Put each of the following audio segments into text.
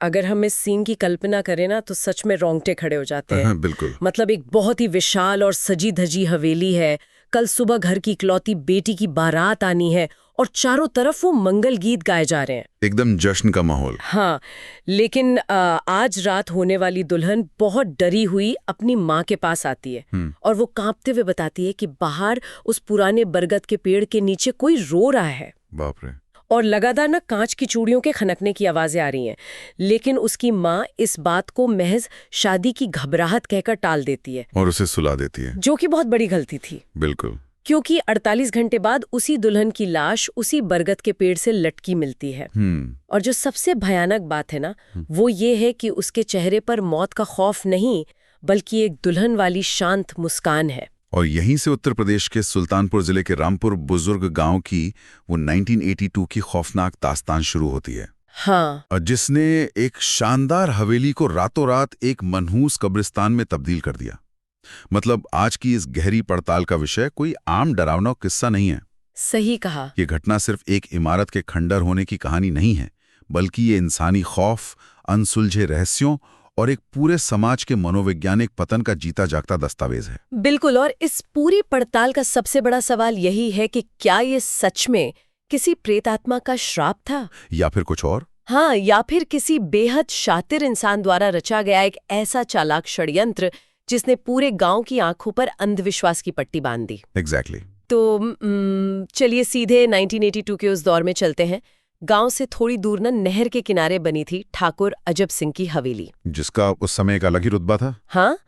अगर हम इस सीन की कल्पना करें ना तो सच में रोंगटे खड़े हो जाते हैं। बिल्कुल। मतलब एक बहुत ही विशाल और सजी धजी हवेली है। कल सुबह घर की इकलौती बेटी की बारात आनी है और चारों तरफ वो मंगल गीत गाए जा रहे हैं। एकदम जश्न का माहौल। हाँ, लेकिन आज रात होने वाली दुल्हन बहुत डरी हुई अपनी माँ के पास आती है और वो कांपते हुए बताती है कि बाहर उस पुराने बरगद के पेड़ के नीचे कोई रो रहा है। बाप रे। और लगातार ना कांच की चूड़ियों के खनकने की आवाजें आ रही हैं। लेकिन उसकी माँ इस बात को महज शादी की घबराहट कहकर टाल देती है और उसे सुला देती है, जो कि बहुत बड़ी गलती थी। बिल्कुल। क्योंकि 48 घंटे बाद उसी दुल्हन की लाश उसी बरगद के पेड़ से लटकी मिलती है। और जो सबसे भयानक बात है ना, वो ये है कि उसके चेहरे पर मौत का खौफ नहीं, बल्कि एक दुल्हन वाली शांत मुस्कान है। और यहीं से उत्तर प्रदेश के सुल्तानपुर जिले के रामपुर बुजुर्ग गांव की वो 1982 की खौफनाक दास्तान शुरू होती है। हाँ, और जिसने एक शानदार हवेली को रातों रात एक मनहूस कब्रिस्तान में तब्दील कर दिया। मतलब आज की इस गहरी पड़ताल का विषय कोई आम डरावना किस्सा नहीं है। सही कहा। ये घटना सिर्फ एक इमारत के खंडर होने की कहानी नहीं है, बल्कि ये इंसानी खौफ, अनसुलझे रहस्यों और एक पूरे समाज के मनोवैज्ञानिक पतन का जीता जागता दस्तावेज है। बिल्कुल। और इस पूरी पड़ताल का सबसे बड़ा सवाल यही है कि क्या ये सच में किसी प्रेतात्मा का श्राप था, या फिर कुछ और? हाँ, या फिर किसी बेहद शातिर इंसान द्वारा रचा गया एक ऐसा चालाक षड्यंत्र जिसने पूरे गांव की आंखों पर अंधविश्वास की पट्टी बांध दी। एग्जैक्टली। तो चलिए सीधे 1982 के उस दौर में चलते हैं। गांव से थोड़ी दूर न नहर के किनारे बनी थी ठाकुर अजब सिंह की हवेली, जिसका उस समय एक अलग ही रुतबा था। हाँ,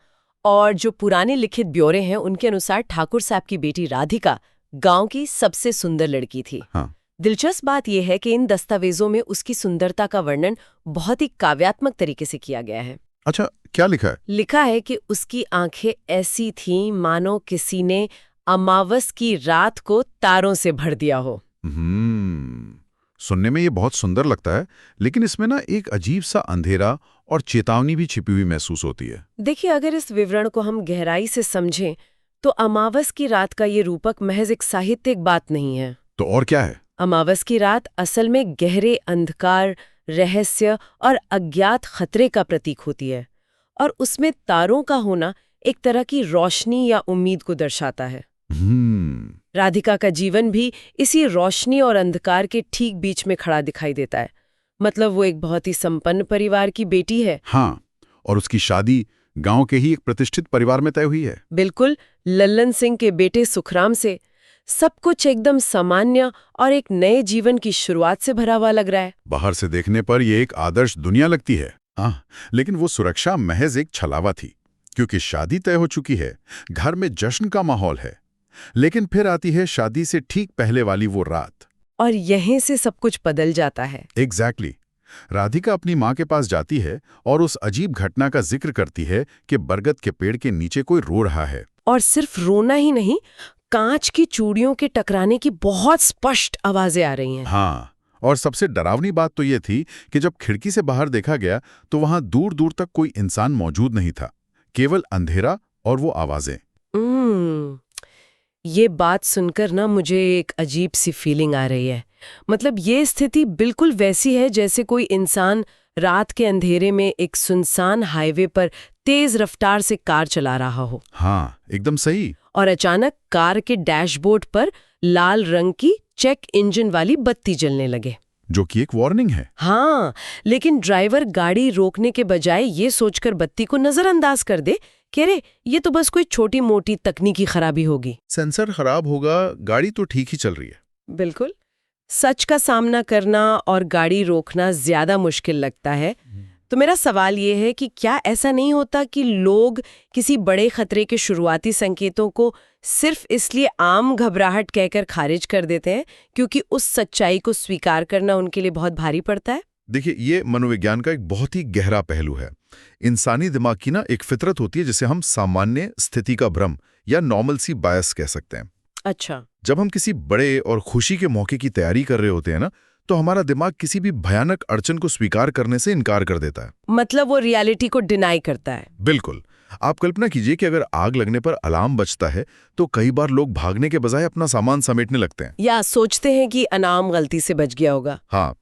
और जो पुराने लिखित ब्यौरे हैं उनके अनुसार ठाकुर साहब की बेटी राधिका गांव की सबसे सुंदर लड़की थी। हाँ। दिलचस्प बात यह है कि इन दस्तावेजों में उसकी सुंदरता का वर्णन बहुत ही काव्यात्मक तरीके से किया गया है। अच्छा, क्या लिखा है? लिखा है कि उसकी आंखें ऐसी थीं मानो किसी ने अमावस की रात को तारों से भर दिया हो। सुनने में ये बहुत सुंदर लगता है, लेकिन इसमें ना एक अजीब सा अंधेरा और चेतावनी भी छिपी हुई महसूस होती है। देखिए, अगर इस विवरण को हम गहराई से समझें तो अमावस की रात का ये रूपक महज एक साहित्यिक बात नहीं है। तो और क्या है? अमावस की रात असल में गहरे अंधकार, रहस्य और अज्ञात खतरे का प्रतीक होती है, और उसमें तारों का होना एक तरह की रोशनी या उम्मीद को दर्शाता है। राधिका का जीवन भी इसी रोशनी और अंधकार के ठीक बीच में खड़ा दिखाई देता है। मतलब वो एक बहुत ही संपन्न परिवार की बेटी है। हाँ, और उसकी शादी गांव के ही एक प्रतिष्ठित परिवार में तय हुई है। बिल्कुल, लल्लन सिंह के बेटे सुखराम से। सब कुछ एकदम सामान्य और एक नए जीवन की शुरुआत से भरा हुआ लग रहा है। बाहर से देखने पर यह एक आदर्श दुनिया लगती है। हाँ, लेकिन वो सुरक्षा महज एक छलावा थी, क्योंकि शादी तय हो चुकी है, घर में जश्न का माहौल है। लेकिन फिर आती है शादी से ठीक पहले वाली वो रात, और यहीं से सब कुछ बदल जाता है। एग्जैक्टली। राधिका अपनी माँ के पास जाती है और उस अजीब घटना का जिक्र करती है कि बरगद के पेड़ के नीचे कोई रो रहा है। और सिर्फ रोना ही नहीं, कांच की चूड़ियों के टकराने की बहुत स्पष्ट आवाजें आ रही हैं। हाँ, और सबसे डरावनी बात तो ये थी कि जब खिड़की से बाहर देखा गया तो वहां दूर दूर तक कोई इंसान मौजूद नहीं था, केवल अंधेरा और वो आवाजें। ये बात सुनकर ना मुझे एक अजीब सी फीलिंग आ रही है। मतलब ये स्थिति बिल्कुल वैसी है जैसे कोई इंसान रात के अंधेरे में एक सुनसान हाईवे पर तेज रफ्तार से कार चला रहा हो। हाँ, एकदम सही। और अचानक कार के डैशबोर्ड पर लाल रंग की चेक इंजन वाली बत्ती जलने लगे, जो कि एक वार्निंग है। हाँ, लेकिन ड्राइवर गाड़ी रोकने के बजाय ये सोचकर बत्ती को नजरअंदाज कर दे कि अरे ये तो बस कोई छोटी मोटी तकनीकी खराबी होगी, सेंसर खराब होगा, गाड़ी तो ठीक ही चल रही है। बिल्कुल। सच का सामना करना और गाड़ी रोकना ज्यादा मुश्किल लगता है। तो मेरा सवाल ये है कि क्या ऐसा नहीं होता कि लोग किसी बड़े खतरे के शुरुआती संकेतों को सिर्फ इसलिए आम घबराहट कहकर खारिज कर देते हैं क्योंकि उस सच्चाई को स्वीकार करना उनके लिए बहुत भारी पड़ता है? देखिए, ये मनोविज्ञान का एक बहुत ही गहरा पहलू है। इंसानी दिमाग की ना एक फितरत होती है जिसे हम सामान्य स्थिति का भ्रम या नॉर्मल सी बायस कह सकते हैं। अच्छा। जब हम किसी बड़े और खुशी के मौके की तैयारी कर रहे होते हैं ना, तो हमारा दिमाग किसी भी भयानक अड़चन को स्वीकार करने से इनकार कर देता है। मतलब वो रियलिटी को डिनाई करता है। बिल्कुल। आप कल्पना कीजिए कि अगर आग लगने पर अलार्म बजता है तो कई बार लोग भागने के बजाय अपना सामान समेटने लगते हैं या सोचते हैं कि अनाम गलती से बच गया होगा। हाँ,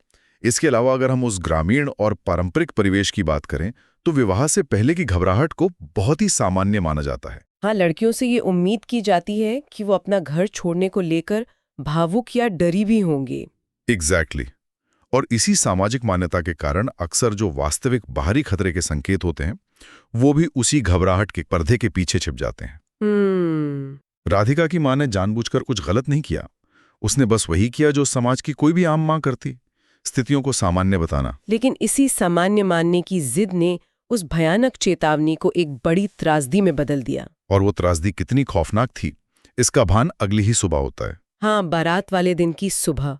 इसके अलावा अगर हम उस ग्रामीण और पारंपरिक परिवेश की बात करें तो विवाह से पहले की घबराहट को बहुत ही सामान्य माना जाता है। हाँ, लड़कियों से ये उम्मीद की जाती है कि वो अपना घर छोड़ने को लेकर भावुक या डरी भी होंगी। एग्जैक्टली। और इसी सामाजिक मान्यता के कारण अक्सर जो वास्तविक बाहरी खतरे के संकेत होते हैं वो भी उसी घबराहट के पर्दे के पीछे छिप जाते हैं। राधिका की मां ने जानबूझकर कुछ गलत नहीं किया। उसने बस वही किया जो समाज की कोई भी आम मां करती, स्थितियों को सामान्य बताना। लेकिन इसी सामान्य मानने की जिद ने उस भयानक चेतावनी को एक बड़ी त्रासदी में बदल दिया। और वो त्रासदी कितनी खौफनाक थी, इसका भान अगली ही सुबह होता है। हाँ, बारात वाले दिन की सुबह,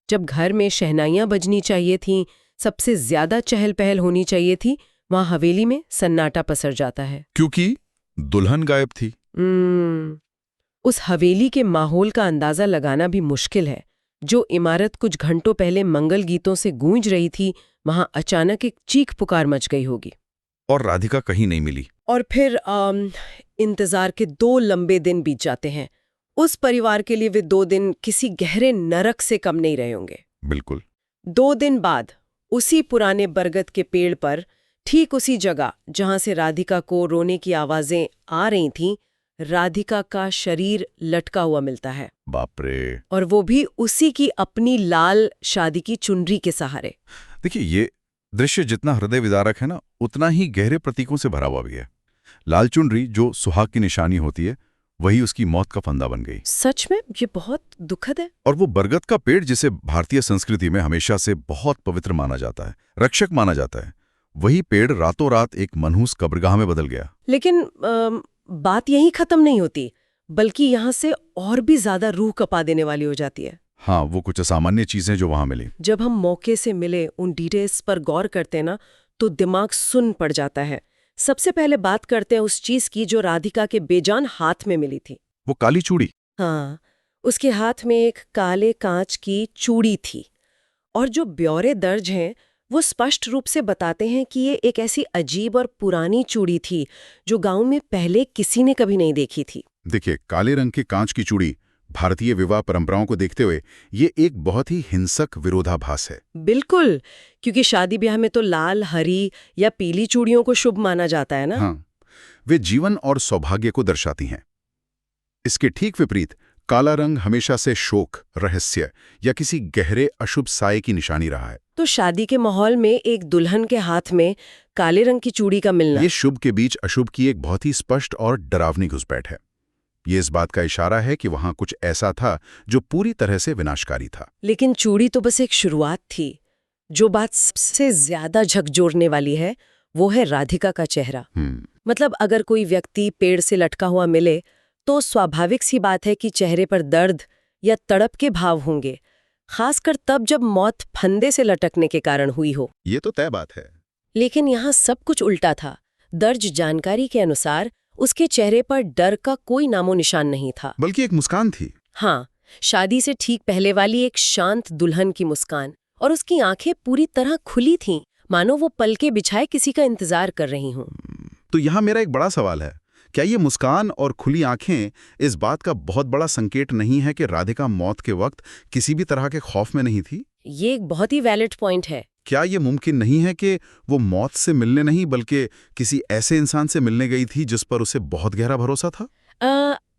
जब घर में शहनाइयां बजनी चाहिए थीं, सबसे ज्यादा चहल पहल होनी चाहिए थी, वहां हवेली में सन्नाटा पसर जाता है। क्योंकि दुल्हन गायब थी। उस हवेली के माहौल का अंदाजा लगाना भी मुश्किल है। जो इमारत कुछ घंटों पहले मंगल गीतों से गूंज रही थी, वहां अचानक एक चीख पुकार मच गई होगी। और राधिका कहीं नहीं मिली। और फिर इंतजार के 2 लंबे दिन बीत जाते हैं। उस परिवार के लिए वे 2 दिन किसी गहरे नरक से कम नहीं रहे होंगे। बिल्कुल। 2 दिन बाद उसी पुराने बरगद के पेड़ पर, ठीक उसी जगह जहां से राधिका को रोने की आवाजें आ रही थीं, राधिका का शरीर लटका हुआ मिलता है। बाप रे। और वो भी उसी की अपनी लाल शादी की चुनरी के सहारे। देखिए, ये दृश्य जितना हृदय विदारक है ना, उतना ही गहरे प्रतीकों से भरा हुआ भी है। लाल चुनरी जो सुहाग की निशानी होती है, वही उसकी मौत का फंदा बन गई। सच में ये बहुत दुखद है। और वो बरगद का पेड़ जिसे भारतीय संस्कृति में हमेशा से बहुत पवित्र माना जाता है, रक्षक माना जाता है, वही पेड़ रातों रात एक मनहूस कब्रगाह में बदल गया। लेकिन बात यहीं खत्म नहीं होती, बल्कि यहाँ से और भी ज्यादा रूह कपा देने वाली हो जाती है। हाँ, वो कुछ असामान्य चीजें जो वहां मिली। जब हम मौके से मिले उन डिटेल्स पर गौर करते ना, तो दिमाग सुन पड़ जाता है। सबसे पहले बात करते हैं उस चीज की जो राधिका के बेजान हाथ में मिली थी। वो काली चूड़ी। हाँ, उसके हाथ में एक काले कांच की चूड़ी थी। और जो ब्यौरे दर्ज हैं वो स्पष्ट रूप से बताते हैं कि ये एक ऐसी अजीब और पुरानी चूड़ी थी जो गांव में पहले किसी ने कभी नहीं देखी थी। देखिए, काले रंग की कांच की चूड़ी भारतीय विवाह परंपराओं को देखते हुए ये एक बहुत ही हिंसक विरोधाभास है। बिल्कुल, क्योंकि शादी ब्याह में तो लाल, हरी या पीली चूड़ियों को शुभ माना जाता है ना। हाँ, वे जीवन और सौभाग्य को दर्शाती हैं। इसके ठीक विपरीत काला रंग हमेशा से शोक, रहस्य या किसी गहरे अशुभ साये की निशानी रहा है। तो शादी के माहौल में एक दुल्हन के हाथ में काले रंग की चूड़ी का मिलना, ये शुभ के बीच अशुभ की एक बहुत ही स्पष्ट और डरावनी घुसपैठ है। ये इस बात का इशारा है कि वहां कुछ ऐसा था जो पूरी तरह से विनाशकारी था। लेकिन चूड़ी तो बस एक शुरुआत थी। जो बात सबसे ज्यादा झकझोरने वाली है वो है राधिका का चेहरा। मतलब अगर कोई व्यक्ति पेड़ से लटका हुआ मिले तो स्वाभाविक सी बात है कि चेहरे पर दर्द या तड़प के भाव होंगे, खासकर तब जब मौत फंदे से लटकने के कारण हुई हो। ये तो तय बात है। लेकिन यहाँ सब कुछ उल्टा था। दर्ज जानकारी के अनुसार उसके चेहरे पर डर का कोई नामो निशान नहीं था, बल्कि एक मुस्कान थी। हाँ, शादी से ठीक पहले वाली एक शांत दुल्हन की मुस्कान। और उसकी आंखें पूरी तरह खुली थीं, मानो वो पलके बिछाए किसी का इंतजार कर रही हों। तो यहाँ मेरा एक बड़ा सवाल है, क्या ये मुस्कान और खुली आंखें इस बात का बहुत बड़ा संकेत नहीं है कि राधिका मौत के वक्त किसी भी तरह के खौफ में नहीं थी? ये एक बहुत ही वैलिड पॉइंट है। क्या ये मुमकिन नहीं है कि वो मौत से मिलने नहीं बल्कि किसी ऐसे इंसान से मिलने गई थी जिस पर उसे बहुत गहरा भरोसा था?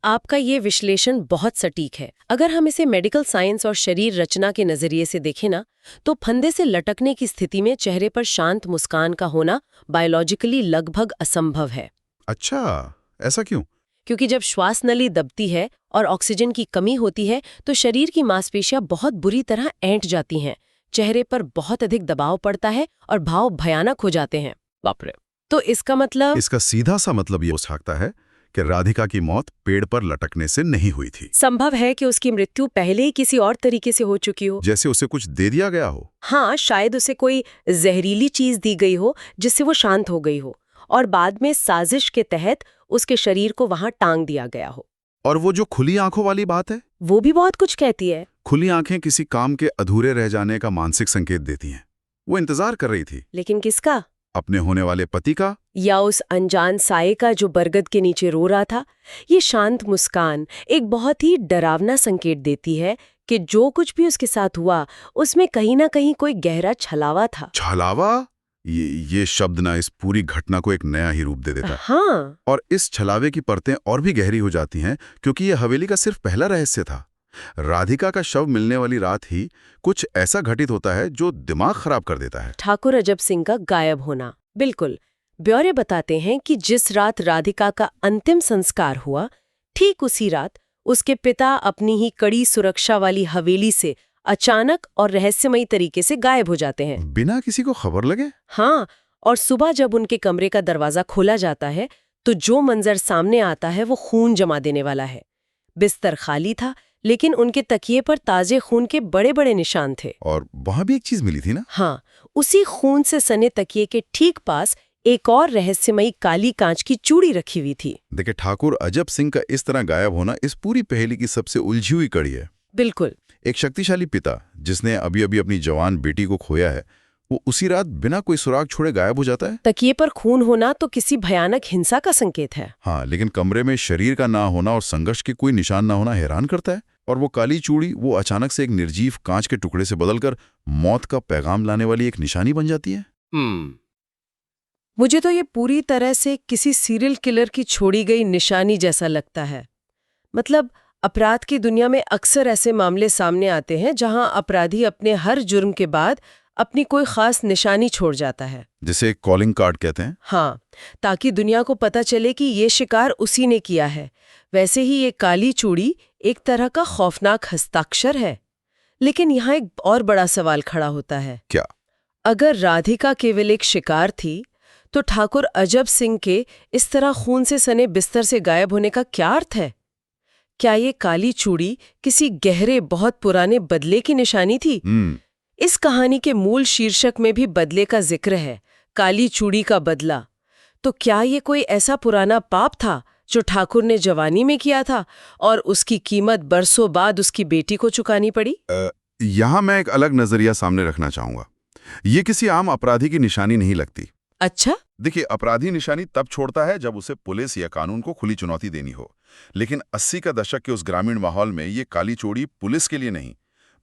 आपका ये विश्लेषण बहुत सटीक है। अगर हम इसे मेडिकल साइंस और शरीर रचना के नजरिए से देखें ना, तो फंदे से लटकने की स्थिति में चेहरे पर शांत मुस्कान का होना बायोलॉजिकली लगभग असंभव है। अच्छा, ऐसा क्यों? क्योंकि जब श्वास नली दबती है और ऑक्सीजन की कमी होती है तो शरीर की मांसपेशियां बहुत बुरी तरह ऐंठ जाती हैं, चेहरे पर बहुत अधिक दबाव पड़ता है और भाव भयानक हो जाते हैं। बाप रे। तो इसका सीधा सा मतलब ये हो सकता है कि राधिका की मौत पेड़ पर लटकने से नहीं हुई थी। संभव है कि उसकी मृत्यु पहले ही किसी और तरीके से हो चुकी हो। जैसे उसे कुछ दे दिया गया हो। हाँ, शायद उसे कोई जहरीली चीज दी गई हो जिससे वो शांत हो गई हो और बाद में साजिश के तहत उसके शरीर को वहां टांग दिया गया हो। और वो जो खुली आंखों वाली बात है, वो भी बहुत कुछ कहती है। खुली आंखें किसी काम के अधूरे रह जाने का मानसिक संकेत देती हैं। वो इंतजार कर रही थी। लेकिन किसका? अपने होने वाले पति का, या उस अनजान साये का जो बरगद के नीचे रो रहा था। ये शांत मुस्कान एक बहुत ही डरावना संकेत देती है कि जो कुछ भी उसके साथ हुआ उसमें कहीं ना कहीं कोई गहरा छलावा था। छलावा, ये शब्द ना इस पूरी घटना को एक नया ही रूप दे देता है। हाँ, और इस छलावे की परतें और भी गहरी हो जाती हैं क्योंकि ये हवेली का सिर्फ पहला रहस्य था। राधिका का शव मिलने वाली रात ही कुछ ऐसा घटित होता है जो दिमाग खराब कर देता है। ठाकुर अजब सिंह का गायब होना। बिल्कुल। ब्यौरे बताते हैं कि जिस रात राधिका का अंतिम संस्कार हुआ, ठीक उसी रात उसके पिता अपनी ही कड़ी सुरक्षा वाली हवेली से अचानक और रहस्यमयी तरीके से गायब हो जाते हैं। बिना किसी को खबर लगे? हाँ, और सुबह जब उनके कमरे का दरवाजा खोला जाता है तो जो मंजर सामने आता है वो खून जमा देने वाला है। बिस्तर खाली था, लेकिन उनके तकिए पर ताजे खून के बड़े बड़े निशान थे। और वहां भी एक चीज मिली थी ना? हाँ, उसी खून से सने तकिए के ठीक पास एक और रहस्यमयी काली कांच की चूड़ी रखी हुई थी। देखिए, ठाकुर अजब सिंह का इस तरह गायब होना इस पूरी पहेली की सबसे उलझी हुई कड़ी है। बिल्कुल। एक शक्तिशाली पिता जिसने अभी अभी अपनी जवान बेटी को खोया है, वो उसी रात बिना कोई सुराग छोड़े गायब हो जाता है। तकिए पर खून होना तो किसी भयानक हिंसा का संकेत है। हाँ, लेकिन कमरे में शरीर का ना होना और संघर्ष के कोई निशान ना होना हैरान करता है। और वो काली चूड़ी वो अचानक से एक निर्जीव कांच के टुकड़े से बदलकर मौत का पैगाम लाने वाली एक निशानी बन जाती है। मुझे तो ये पूरी तरह से किसी सीरियल किलर की छोड़ी गई निशानी जैसा लगता है। मतलब अपराध की दुनिया में अक्सर ऐसे मामले सामने आते हैं जहां अपराधी अपने हर जुर्म के बाद अपनी कोई खास निशानी छोड़ जाता है, जिसे कॉलिंग कार्ड कहते हैं। हाँ, ताकि दुनिया को पता चले कि ये शिकार उसी ने किया है। वैसे ही ये काली चूड़ी एक तरह का खौफनाक हस्ताक्षर है। लेकिन यहाँ एक और बड़ा सवाल खड़ा होता है। क्या? अगर राधिका केवल एक शिकार थी, तो ठाकुर अजब सिंह के इस तरह खून से सने बिस्तर से गायब होने का क्या अर्थ है? क्या ये काली चूड़ी किसी गहरे बहुत पुराने बदले की निशानी थी? इस कहानी के मूल शीर्षक में भी बदले का जिक्र है, काली चूड़ी का बदला। तो क्या ये कोई ऐसा पुराना पाप था जो ठाकुर ने जवानी में किया था और उसकी कीमत बरसों बाद उसकी बेटी को चुकानी पड़ी? यहाँ मैं एक अलग नजरिया सामने रखना चाहूंगा। ये किसी आम अपराधी की निशानी नहीं लगती। अच्छा? देखिए, अपराधी निशानी तब छोड़ता है जब उसे पुलिस या कानून को खुली चुनौती देनी हो। लेकिन 80 का दशक के उस ग्रामीण माहौल में ये काली चूड़ी पुलिस के लिए नहीं,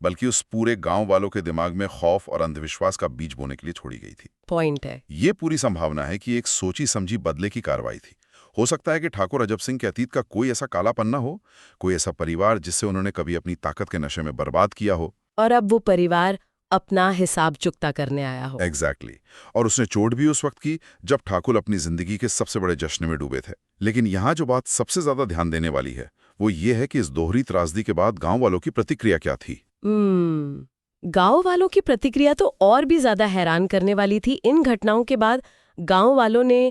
बल्कि उस पूरे गांव वालों के दिमाग में खौफ और अंधविश्वास का बीज बोने के लिए छोड़ी गई थी। पॉइंट है। ये पूरी संभावना है कि एक सोची समझी बदले की कार्रवाई थी। हो सकता है कि ठाकुर अजब सिंह के अतीत का कोई ऐसा काला पन्ना हो, कोई ऐसा परिवार जिससे उन्होंने कभी अपनी ताकत के नशे में बर्बाद किया हो, और अब वो परिवार अपना हिसाब चुकता करने आया हो। एग्जैक्टली। और उसने चोट भी उस वक्त की जब ठाकुर अपनी जिंदगी के सबसे बड़े जश्न में डूबे थे। लेकिन यहाँ जो बात सबसे ज्यादा ध्यान देने वाली है वो ये है कि इस दोहरी त्रासदी के बाद गांव वालों की प्रतिक्रिया क्या थी। गांव वालों की प्रतिक्रिया तो और भी ज्यादा हैरान करने वाली थी। इन घटनाओं के बाद गांव वालों ने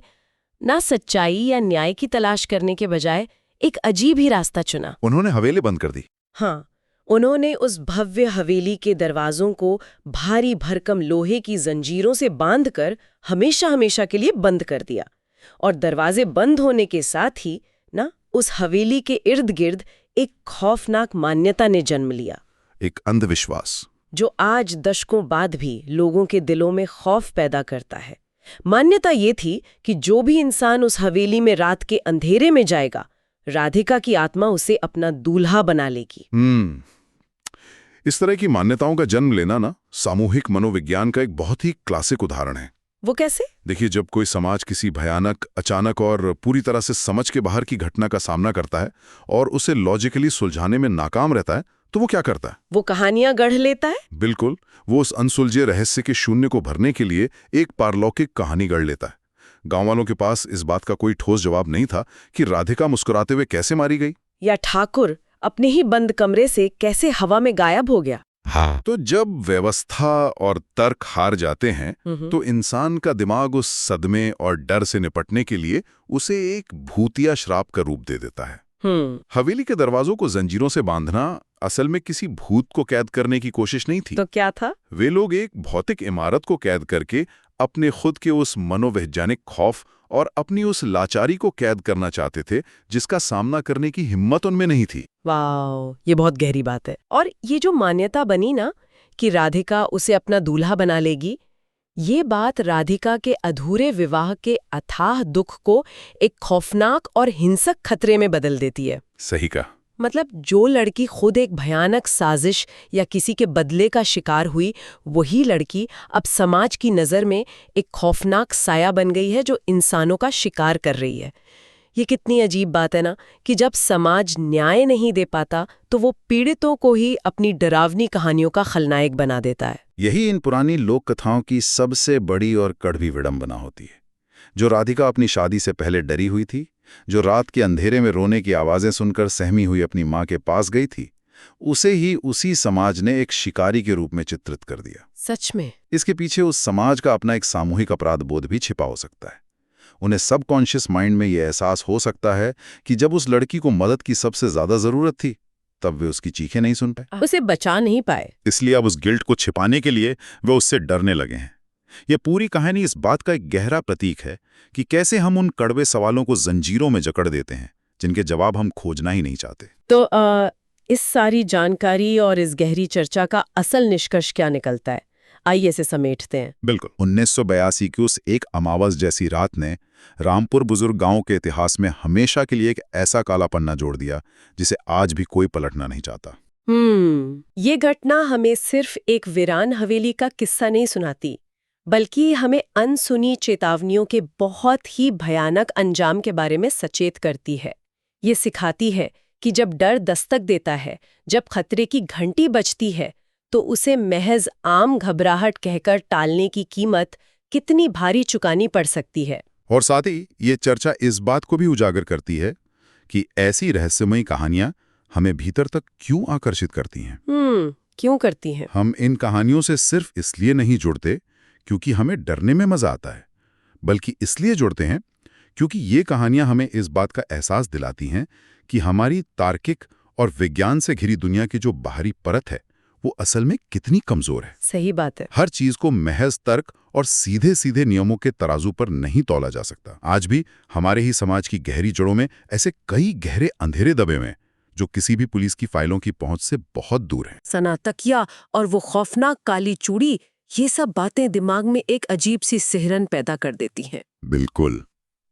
ना सच्चाई या न्याय की तलाश करने के बजाय एक अजीब ही रास्ता चुना। उन्होंने हवेली बंद कर दी। हाँ, उन्होंने उस भव्य हवेली के दरवाजों को भारी भरकम लोहे की जंजीरों से बांधकर हमेशा हमेशा के लिए बंद कर दिया। और दरवाजे बंद होने के साथ ही ना उस हवेली के इर्द गिर्द एक खौफनाक मान्यता ने जन्म लिया, एक अंधविश्वास जो आज दशकों बाद भी लोगों के दिलों में खौफ पैदा करता है। मान्यता ये थी कि जो भी इंसान उस हवेली में रात के अंधेरे में जाएगा, राधिका की आत्मा उसे अपना दूल्हा बना लेगी। इस तरह की मान्यताओं का जन्म लेना ना सामूहिक मनोविज्ञान का एक बहुत ही क्लासिक उदाहरण है। वो कैसे? देखिए, जब कोई समाज किसी भयानक, अचानक और पूरी तरह से समझ के बाहर की घटना का सामना करता है और उसे लॉजिकली सुलझाने में नाकाम रहता है, तो वो क्या करता है? वो कहानियां गढ़ लेता है। बिल्कुल, वो उस अनसुलझे रहस्य के शून्य को भरने के लिए एक पारलौकिक कहानी गढ़ लेता है। गांव वालों के पास इस बात का कोई ठोस जवाब नहीं था कि राधिका मुस्कुराते हुए कैसे मारी गई, या ठाकुर अपने ही बंद कमरे से कैसे हवा में गायब हो गया। हाँ। तो जब व्यवस्था और तर्क हार जाते हैं तो इंसान का दिमाग उस सदमे और डर से निपटने के लिए उसे एक भूतिया श्राप का रूप दे देता है। हवेली के दरवाजों को जंजीरों से बांधना असल में किसी भूत को कैद करने की कोशिश नहीं थी। तो क्या था? वे लोग एक भौतिक इमारत को कैद करके अपने खुद के उस मनोवैज्ञानिक खौफ और अपनी उस लाचारी को कैद करना चाहते थे जिसका सामना करने की हिम्मत उनमें नहीं थी। वाह, ये बहुत गहरी बात है। और ये जो मान्यता बनी ना कि राधिका उसे अपना दूल्हा बना लेगी, ये बात राधिका के अधूरे विवाह के अथाह दुख को एक खौफनाक और हिंसक खतरे में बदल देती है। सही कहा। मतलब जो लड़की खुद एक भयानक साजिश या किसी के बदले का शिकार हुई, वही लड़की अब समाज की नज़र में एक खौफनाक साया बन गई है जो इंसानों का शिकार कर रही है। ये कितनी अजीब बात है ना कि जब समाज न्याय नहीं दे पाता तो वो पीड़ितों को ही अपनी डरावनी कहानियों का खलनायक बना देता है। यही इन पुरानी लोक कथाओं की सबसे बड़ी और कड़वी विडंबना होती है। जो राधिका अपनी शादी से पहले डरी हुई थी, जो रात के अंधेरे में रोने की आवाजें सुनकर सहमी हुई अपनी माँ के पास गई थी, उसे ही उसी समाज ने एक शिकारी के रूप में चित्रित कर दिया। सच में इसके पीछे उस समाज का अपना एक सामूहिक अपराध बोध भी छिपा हो सकता है। उन्हें सबकॉन्शियस माइंड में यह एहसास हो सकता है कि जब उस लड़की को मदद की सबसे ज्यादा जरूरत थी, तब वे उसकी चीखें नहीं सुन पाए, उसे बचा नहीं पाए। इसलिए अब उस गिल्ट को छिपाने के लिए वे उससे डरने लगे हैं। यह पूरी कहानी इस बात का एक गहरा प्रतीक है कि कैसे हम उन कड़वे सवालों को जंजीरों में जकड़ देते हैं जिनके जवाब हम खोजना ही नहीं चाहते। तो इस सारी जानकारी और इस गहरी चर्चा का असल निष्कर्ष क्या निकलता है? आइए इसे समेटते हैं। बिल्कुल। 1982 की उस एक अमावस जैसी रात ने रामपुर बुजुर्ग गांव के इतिहास में हमेशा के लिए एक ऐसा काला पन्ना जोड़ दिया जिसे आज भी कोई पलटना नहीं चाहता। ये घटना हमें सिर्फ एक वीरान हवेली का किस्सा नहीं सुनाती, बल्कि हमें अनसुनी चेतावनियों के बहुत ही भयानक अंजाम के बारे में सचेत करती है। ये सिखाती है कि जब डर दस्तक देता है, जब खतरे की घंटी बजती है, तो उसे महज आम घबराहट कहकर टालने की कीमत कितनी भारी चुकानी पड़ सकती है। और साथ ही ये चर्चा इस बात को भी उजागर करती है कि ऐसी रहस्यमयी कहानियां हमें भीतर तक क्यों आकर्षित करती हैं। क्यों करती हैं? हम इन कहानियों से सिर्फ इसलिए नहीं जुड़ते क्योंकि हमें डरने में मजा आता है, बल्कि इसलिए जुड़ते हैं क्योंकि ये कहानियां हमें इस बात का एहसास दिलाती हैं कि हमारी तार्किक और विज्ञान से घिरी दुनिया की जो बाहरी परत है, वो असल में कितनी कमजोर है। सही बात है। हर चीज को महज तर्क और सीधे सीधे नियमों के तराजू पर नहीं तौला जा सकता। आज भी हमारे ही समाज की गहरी जड़ों में ऐसे कई गहरे अंधेरे दबे हुए हैं जो किसी भी पुलिस की फाइलों की पहुंच से बहुत दूर हैं। स्नातकिया और वो खौफनाक काली चूड़ी, ये सब बातें दिमाग में एक अजीब सी सिहरन पैदा कर देती हैं। बिल्कुल।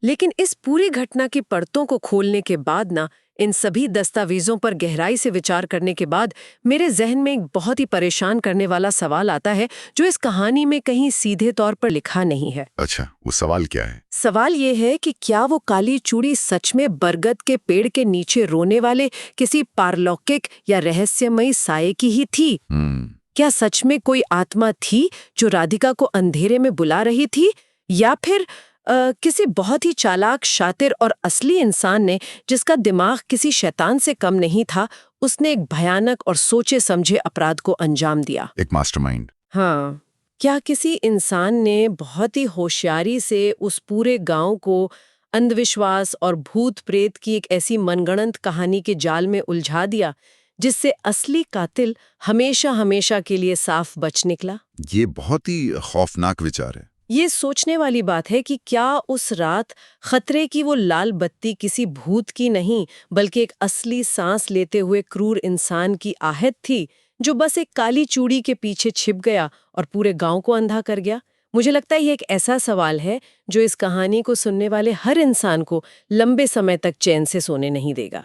लेकिन इस पूरी घटना की परतों को खोलने के बाद ना, इन सभी दस्तावेजों पर गहराई से विचार करने के बाद मेरे जहन में एक बहुत ही परेशान करने वाला सवाल आता है जो इस कहानी में कहीं सीधे तौर पर लिखा नहीं है। अच्छा, वो सवाल क्या है? सवाल ये है कि क्या वो काली चूड़ी सच में बरगद के पेड़ के नीचे रोने वाले किसी पारलौकिक या रहस्यमयी साये की ही थी? क्या सच में कोई आत्मा थी जो राधिका को अंधेरे में बुला रही थी, या फिर किसी बहुत ही चालाक, शातिर और असली इंसान ने, जिसका दिमाग किसी शैतान से कम नहीं था, उसने एक भयानक और सोचे समझे अपराध को अंजाम दिया? एक मास्टरमाइंड। हाँ, क्या किसी इंसान ने बहुत ही होशियारी से उस पूरे गांव को अंधविश्वास और भूत प्रेत की एक ऐसी मनगढ़ंत कहानी के जाल में उलझा दिया जिससे असली कातिल हमेशा हमेशा के लिए साफ बच निकला? ये बहुत ही खौफनाक विचार है। ये सोचने वाली बात है कि क्या उस रात खतरे की वो लाल बत्ती किसी भूत की नहीं, बल्कि एक असली सांस लेते हुए क्रूर इंसान की आहट थी जो बस एक काली चूड़ी के पीछे छिप गया और पूरे गांव को अंधा कर गया? मुझे लगता है ये एक ऐसा सवाल है जो इस कहानी को सुनने वाले हर इंसान को लंबे समय तक चैन से सोने नहीं देगा।